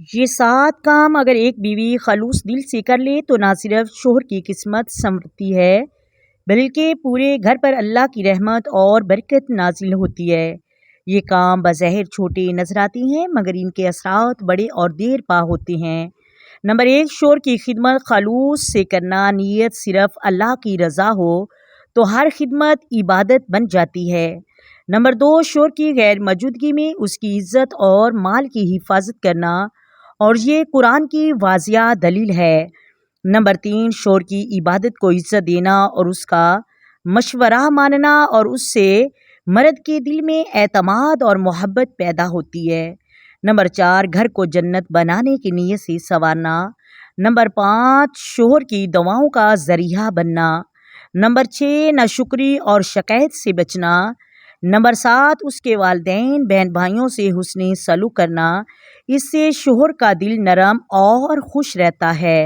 یہ 7 کام اگر ایک بیوی خلوص دل سے کر لے تو نہ صرف شوہر کی قسمت سنورتی ہے بلکہ پورے گھر پر اللہ کی رحمت اور برکت نازل ہوتی ہے۔ یہ کام بظاہر چھوٹے نظر آتے ہیں مگر ان کے اثرات بڑے اور دیر پا ہوتے ہیں۔ نمبر 1، شوہر کی خدمت خلوص سے کرنا۔ نیت صرف اللہ کی رضا ہو تو ہر خدمت عبادت بن جاتی ہے۔ نمبر 2، شوہر کی غیر موجودگی میں اس کی عزت اور مال کی حفاظت کرنا، اور یہ قرآن کی واضح دلیل ہے۔ نمبر 3، شوہر کی عبادت کو عزت دینا اور اس کا مشورہ ماننا، اور اس سے مرد کے دل میں اعتماد اور محبت پیدا ہوتی ہے۔ نمبر 4، گھر کو جنت بنانے کی نیت سے سنوارنا۔ نمبر 5، شوہر کی دعاؤں کا ذریعہ بننا۔ نمبر 6، ناشکری اور شکایت سے بچنا۔ نمبر 7، اس کے والدین بہن بھائیوں سے حسن سلوک کرنا۔ اس سے شوہر کا دل نرم اور خوش رہتا ہے۔